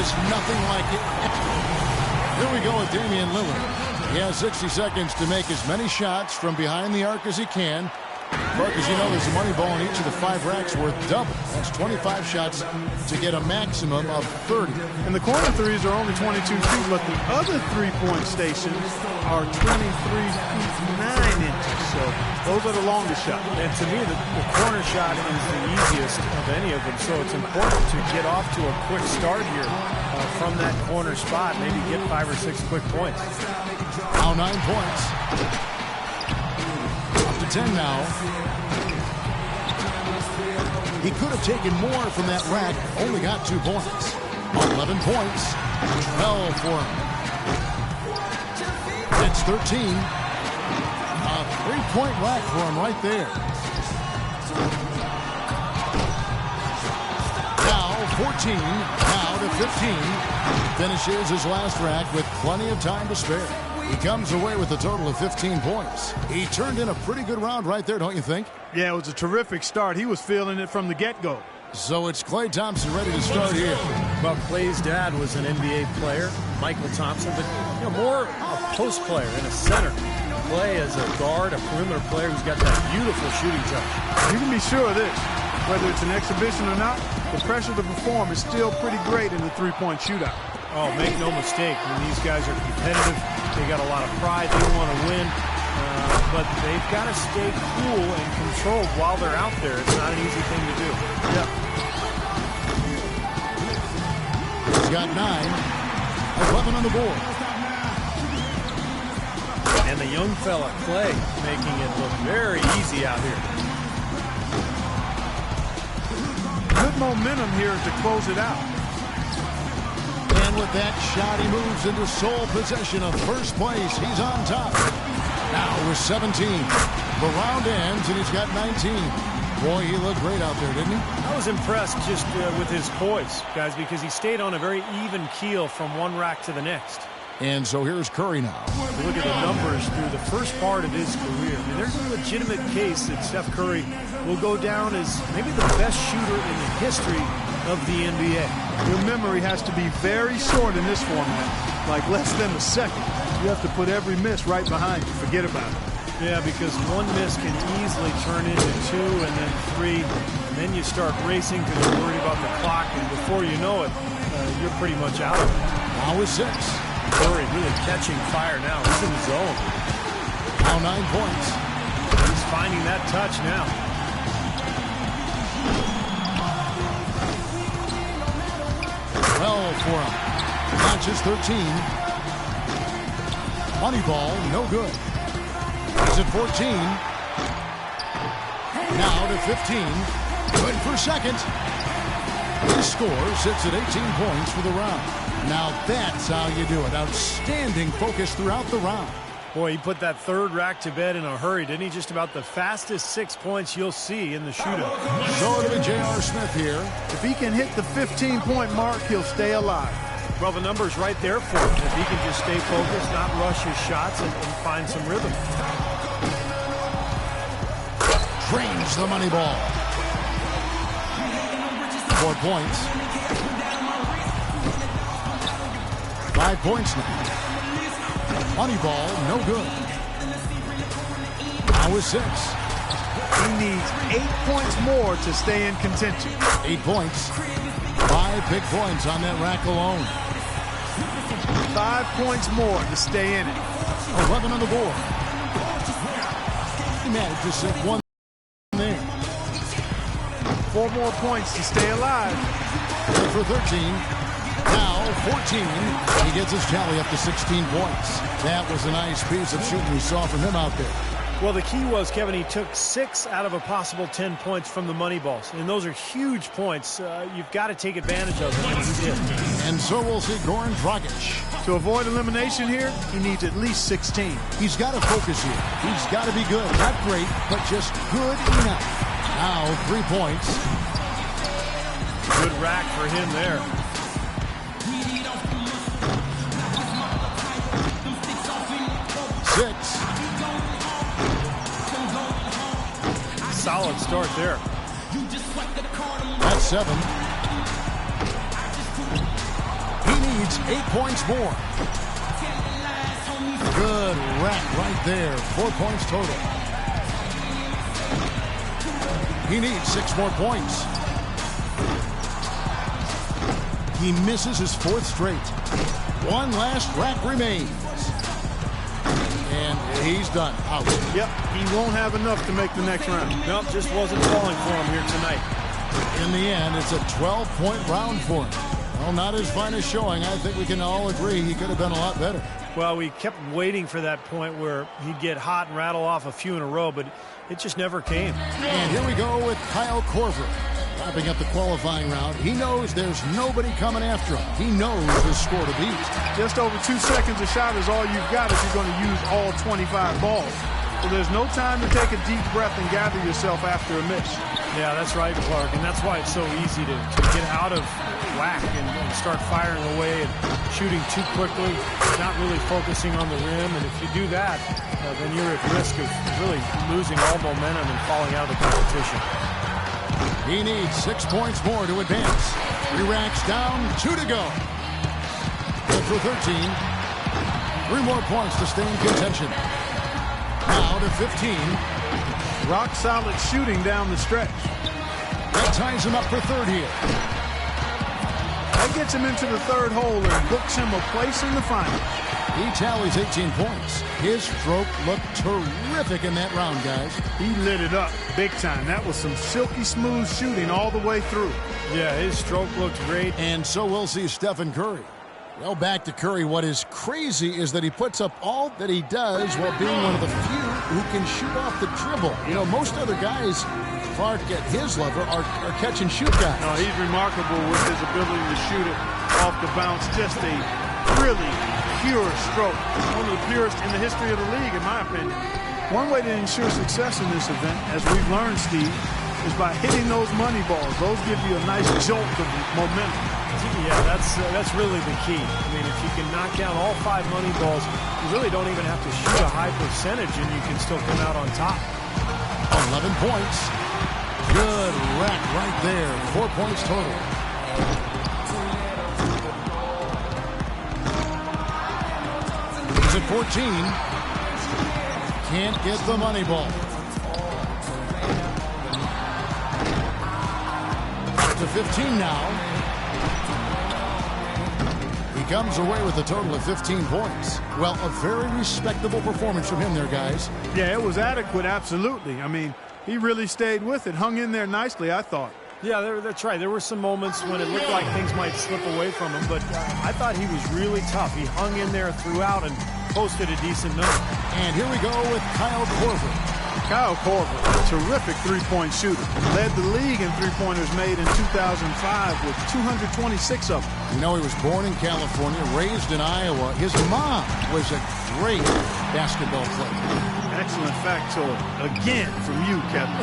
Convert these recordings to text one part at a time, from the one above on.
There's nothing like it. Here we go with Damian Lillard. He has 60 seconds to make as many shots from behind the arc as he can. But as you know, there's a money ball in each of the 5 racks worth double. That's 25 shots to get a maximum of 30. And the corner threes are only 22 feet, but the other three-point stations are 23 feet 9 inches. So those are the longest shots. And to me, the corner shot is the easiest of any of them. So it's important to get off to a quick start here from that corner spot. Maybe get 5 or 6 quick points. Now 9 points. 10 now. He could have taken more from that rack. Only got 2 points. 11 points. 12 for him. That's 13. A 3-point rack for him right there. Now 14. Now to 15. Finishes his last rack with plenty of time to spare. He comes away with a total of 15 points. He turned in a pretty good round right there, don't you think? Yeah, it was a terrific start. He was feeling it from the get-go. So it's Klay Thompson ready to start here. Well, Klay's dad was an NBA player, Michael Thompson, but more a post player and a center. Klay as a guard, a perimeter player who's got that beautiful shooting touch. You can be sure of this. Whether it's an exhibition or not, the pressure to perform is still pretty great in the three-point shootout. Oh, make no mistake. I mean, these guys are competitive. They got a lot of pride. They want to win. But they've got to stay cool and controlled while they're out there. It's not an easy thing to do. Yeah. He's got 9. 11 on the board. And the young fella, Klay, making it look very easy out here. Good momentum here to close it out. And with that shot, he moves into sole possession of first place. He's on top. Now with 17. The round ends, and he's got 19. Boy, he looked great out there, didn't he? I was impressed just with his poise, guys, because he stayed on a very even keel from one rack to the next. And so here's Curry now. You look at the numbers through the first part of his career. I mean, there's a legitimate case that Steph Curry will go down as maybe the best shooter in the history of the NBA. Your memory has to be very short in this format, like less than a second. You have to put every miss right behind you. Forget about it. Yeah, because one miss can easily turn into 2 and then 3. And then you start racing because you're worried about the clock. And before you know it, you're pretty much out of it. Now with 6. Curry really catching fire now. He's in the zone. Now 9 points. He's finding that touch now. Well for him. Matches 13. Money ball, no good. He's at 14. Now to 15. Good for second. His score sits at 18 points for the round. Now that's how you do it. Outstanding focus throughout the round. Boy, he put that third rack to bed in a hurry, didn't he? Just about the fastest 6 points you'll see in the shootout. So it'll be J.R. Smith here. If he can hit the 15-point mark, he'll stay alive. Well, the number's right there for him. If he can just stay focused, not rush his shots, and find some rhythm. Drains the money ball. 4 points. 5 points now. Money ball, no good. Now with 6. He needs 8 points more to stay in contention. 8 points. 5 big points on that rack alone. 5 points more to stay in it. 11 on the board. He managed to set 1 there. 4 more points to stay alive. Good for 13. Now 14. He gets his tally up to 16 points. That was a nice piece of shooting we saw from him out there. Well, the key was, Kevin, he took 6 out of a possible 10 points from the money balls. And those are huge points. You've got to take advantage of them, and he did. And so we'll see Goran Dragic. To avoid elimination here, he needs at least 16. He's got to focus here. He's got to be good. Not great, but just good enough. Now 3 points. Good rack for him there. Solid start there. That's 7. needs 8 points more. Good rack right there. 4 points total. He needs 6 more points. He misses his 4th straight. One last rack remains. And he's done. Out. Yep, he won't have enough to make the next round. Nope, just wasn't falling for him here tonight. In the end, it's a 12-point round for him. Well, not his finest showing. I think we can all agree he could have been a lot better. Well, we kept waiting for that point where he'd get hot and rattle off a few in a row, but it just never came. And here we go with Kyle Korver. Wrapping up the qualifying round. He knows there's nobody coming after him. He knows his score to beat. Just over 2 seconds a shot is all you've got if you're going to use all 25 balls. So there's no time to take a deep breath and gather yourself after a miss. Yeah, that's right, Clark, and that's why it's so easy to get out of whack and start firing away and shooting too quickly, not really focusing on the rim. And if you do that, then you're at risk of really losing all momentum and falling out of the competition. He needs 6 points more to advance. 3 racks down, 2 to go. Good for 13. 3 more points to stay in contention. Now to 15. Rock solid shooting down the stretch. That ties him up for 3rd here. That gets him into the 3rd hole and books him a place in the final. He tallies 18 points. His stroke looked terrific in that round, guys. He lit it up big time. That was some silky smooth shooting all the way through. Yeah, his stroke looked great. And so we'll see Stephen Curry. Well, back to Curry. What is crazy is that he puts up all that he does while being one of the few who can shoot off the dribble. You know, most other guys, Clark, at his level, are catch and shoot guys. No, he's remarkable with his ability to shoot it off the bounce. Just a really pure stroke. One of the purest in the history of the league, in my opinion. One way to ensure success in this event, as we've learned, Steve, is by hitting those money balls. Those give you a nice jolt of momentum. Yeah, that's really the key. I mean, if you can knock down all 5 money balls, you really don't even have to shoot a high percentage, and you can still come out on top. 11 points. Good rack right there. 4 points total. He's at 14. Can't get the money ball. Up to 15 now. He comes away with a total of 15 points. Well, a very respectable performance from him there, guys. Yeah, it was adequate, absolutely. I mean, he really stayed with it, hung in there nicely, I thought. Yeah, that's right. There were some moments when it looked like things might slip away from him, but I thought he was really tough. He hung in there throughout and posted a decent number. And here we go with Kyle Korver. Kyle Korver, a terrific three-point shooter. Led the league in three-pointers made in 2005 with 226 of them. You know, he was born in California, raised in Iowa. His mom was a great basketball player. Excellent factoid, again, from you, Kevin.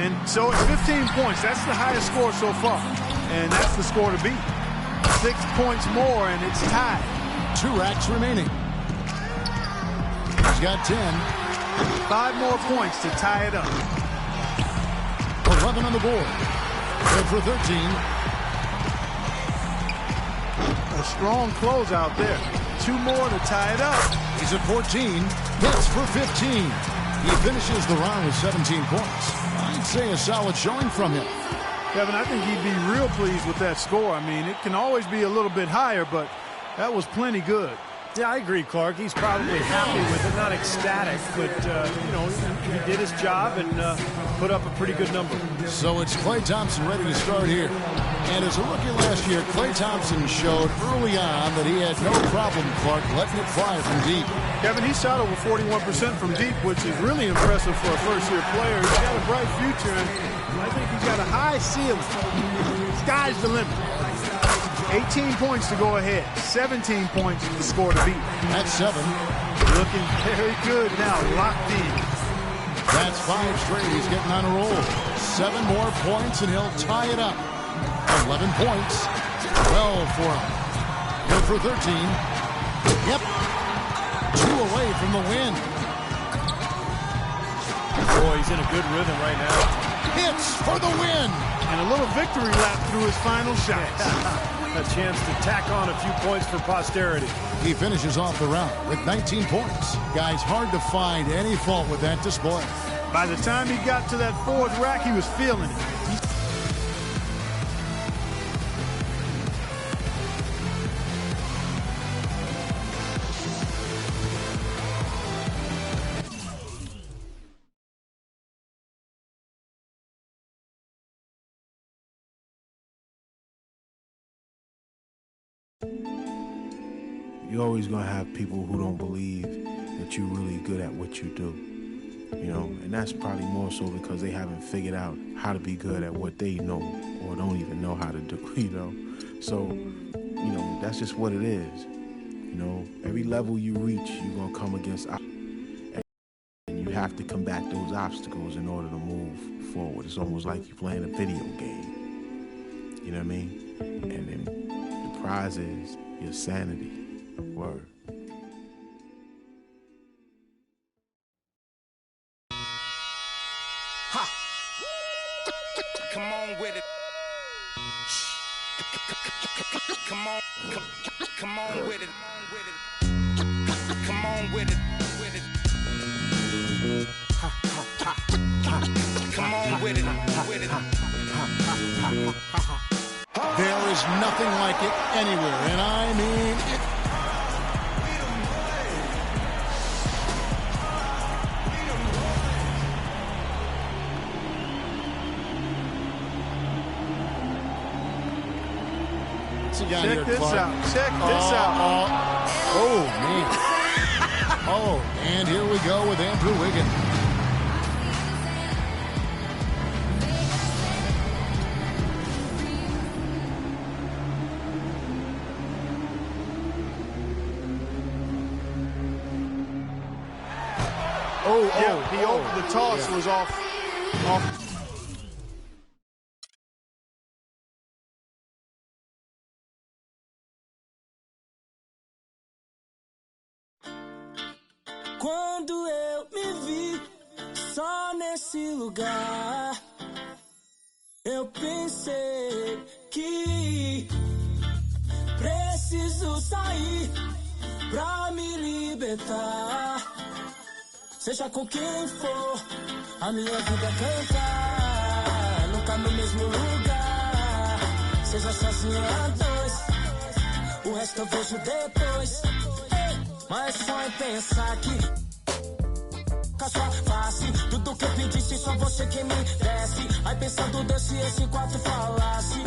And so it's 15 points. That's the highest score so far. And that's the score to beat. 6 points more, and it's tied. 2 racks remaining. He's got 10. 5 more points to tie it up. 11 on the board. Good for 13. A strong close out there. 2 more to tie it up. He's at 14. Hits for 15. He finishes the round with 17 points. I'd say a solid showing from him. Kevin, I think he'd be real pleased with that score. I mean, it can always be a little bit higher, but that was plenty good. Yeah, I agree, Clark. He's probably happy with it, not ecstatic, but, you know, he did his job and put up a pretty good number. So it's Klay Thompson ready to start here. And as a rookie last year, Klay Thompson showed early on that he had no problem, Clark, letting it fly from deep. Kevin, he shot over 41% from deep, which is really impressive for a first-year player. He's got a bright future, and I think he's got a high ceiling. Sky's the limit. 18 points to go ahead. 17 points the score to beat. That's 7. Looking very good now. Locked in. That's 5 straight. He's getting on a roll. 7 more points, and he'll tie it up. 11 points. 12 for him. Good for 13. Yep. 2 away from the win. Boy, he's in a good rhythm right now. Hits for the win. And a little victory lap through his final shots. a chance to tack on a few points for posterity. He finishes off the round with 19 points. Guys, hard to find any fault with that display. By the time he got to that fourth rack, he was feeling it. You're always going to have people who don't believe that you're really good at what you do, you know, and that's probably more so because they haven't figured out how to be good at what they know or don't even know how to do, you know. So, you know, that's just what it is. You know, every level you reach, you're going to come against obstacles, and you have to combat those obstacles in order to move forward. It's almost like you're playing a video game, you know what I mean? And then the prize is your sanity. Word. Ha. Come on with it. Come on with it. Come on with it. Ha, ha, ha, ha. Come on with it. There is nothing like it anywhere, and I mean it. Check this out. Check this out. Oh, man. Oh, and here we go with Andrew Wiggins. He opened the toss, was off. Quando eu me vi só nesse lugar, eu pensei que preciso sair pra me libertar. Seja com quem for, a minha vida é cantar, nunca no mesmo lugar. Seja sozinho a dois, o resto eu vejo depois. Mas só em pensar que com a sua face, tudo que eu pedisse, só você que me desse. Aí pensando Deus se esse quarto falasse.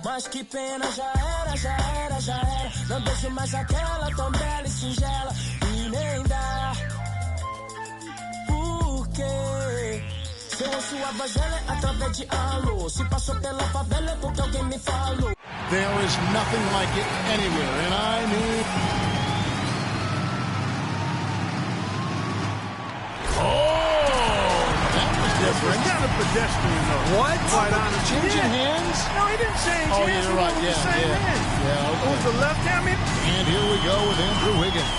Mas que pena, já era. Não deixo mais aquela tão bela e singela. E nem dá. Porque seu rosto, a voz dela é através de alô. Se passou pela favela é porque alguém me falou. There is nothing like it anywhere, and I mean... This was kind of pedestrian, though. What? Quite honest. Changing hands? No, he didn't change hands. You're right. The same hand. Yeah, okay. It was the left hand. And here we go with Andrew Wiggins.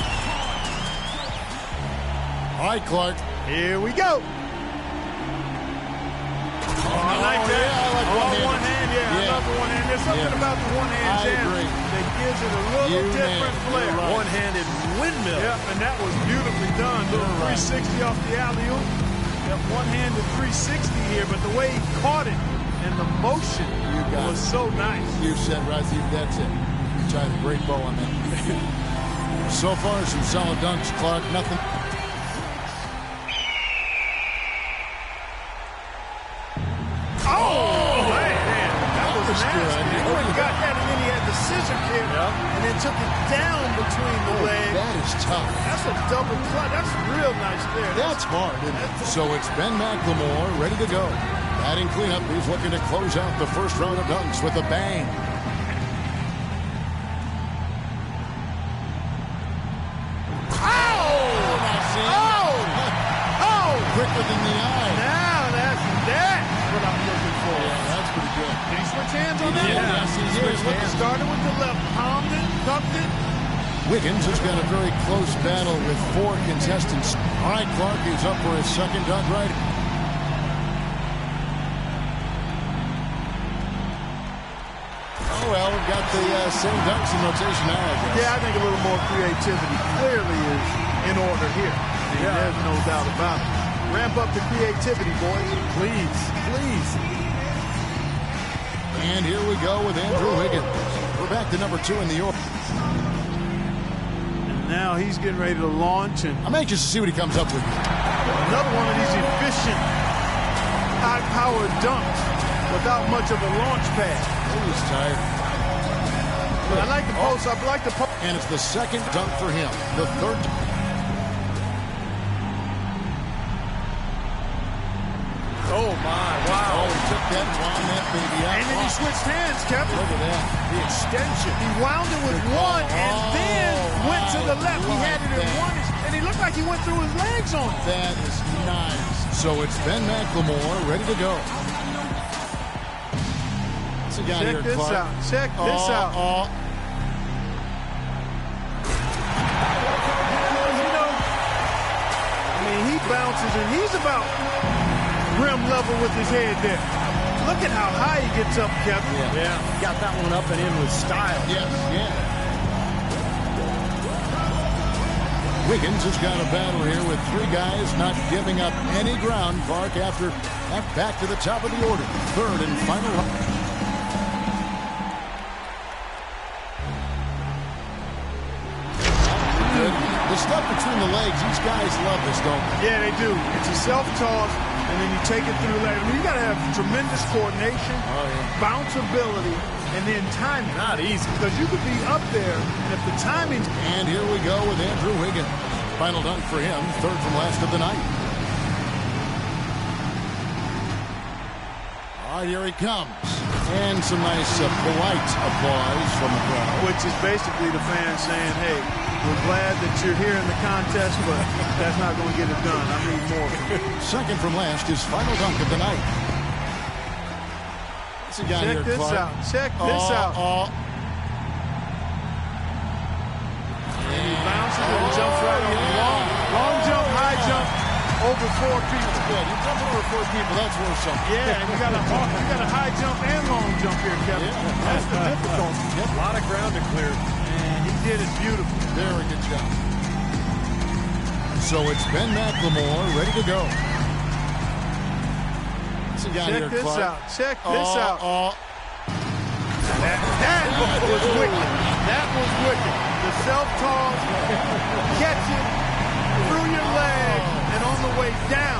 All right, Clark. Here we go. I like that. Yeah, I like one hand. Yeah, I love the one hand. There's something about the one-hand jam that gives it a little different flair. Right. One-handed windmill. Yeah, and that was beautifully done. Little 360 off the alley-oop. That one-handed 360 here, but the way he caught it and the motion was so nice. You said, Razi, that's it. You tried a great bow on that. So far, some solid dunks, Clark. Nothing. Man, that was nasty. good. He got that, and then he had the scissor kick, and then took it down between the legs. That is tough. That's a double clutch. That's real nice there. That's hard, isn't it? So it's Ben McLemore ready to go. Batting cleanup, he's looking to close out the first round of dunks with a bang. Quicker than the eye. Now that's what I'm looking for. Yeah, that's pretty good. Did he switch hands on that? Yes, he did. Started with the left, palmed it, tucked it. Wiggins has got a very close battle with 4 contestants. All right, Clark is up for his second dunk right. well, we've got the same dunks in rotation now, I guess. Yeah, I think a little more creativity clearly is in order here. There's no doubt about it. Ramp up the creativity, boys. Please, please. And here we go with Andrew Wiggins. We're back to number 2 in the order. And now he's getting ready to launch. And I'm anxious to see what he comes up with. another one of these efficient, high-powered dunks without much of a launch pad. He's tired. But I like the post. I like the post. And it's the second dunk for him. The third. Oh, my. Wow. Oh, he took that and wound that baby out. And then he switched hands, Kevin. Look at that. The extension. He wound it with one and then went to the left. He had it in one, and he looked like he went through his legs on it. That is nice. So it's Ben McLemore ready to go. That's a guy Check here, this Clark. out. Check this out. You know, I mean, he bounces, and he's about rim level with his head there. Look at how high he gets up, Kevin. Yeah. Got that one up and in with style. Yes, yeah. Wiggins has got a battle here with 3 guys not giving up any ground. Clark after that back to the top of the order. Third and final round. Good. The stuff between the legs, these guys love this, don't they? Yeah, they do. It's a self-toss, and then you take it through the leg. I mean, you got to have tremendous coordination, bounceability, and then timing. Not easy. Because you could be up there, and if the timing's... And here we go with Andrew Wiggins. Final dunk for him, third from last of the night. All right, here he comes. And some nice polite applause from the crowd. Which is basically the fans saying, hey, we're glad that you're here in the contest, but that's not going to get it done. I need more. Second from last, his final dunk of the night. That's a guy Check here, this Clark. out. Check this out. And he bounces and jumps right on the long jump, high jump, over 4 people. Good. You're jumping over 4 people. That's worth something. Yeah, and you got a high jump and long jump here, Kevin. Yeah. That's the difficulty. A lot of ground to clear. And he did it beautifully. Very good job. So it's Ben McLemore ready to go. That's a guy here, Check this Clark. out. Check this out. That was wicked. That was wicked. The self-toss, catch it through your leg, and on the way down,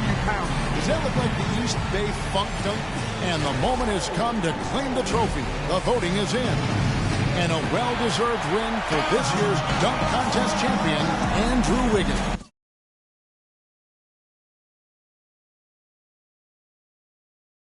you pound. Does that look like the East Bay Funk dunk? And the moment has come to claim the trophy. The voting is in. And a well-deserved win for this year's dunk contest champion, Andrew Wiggins.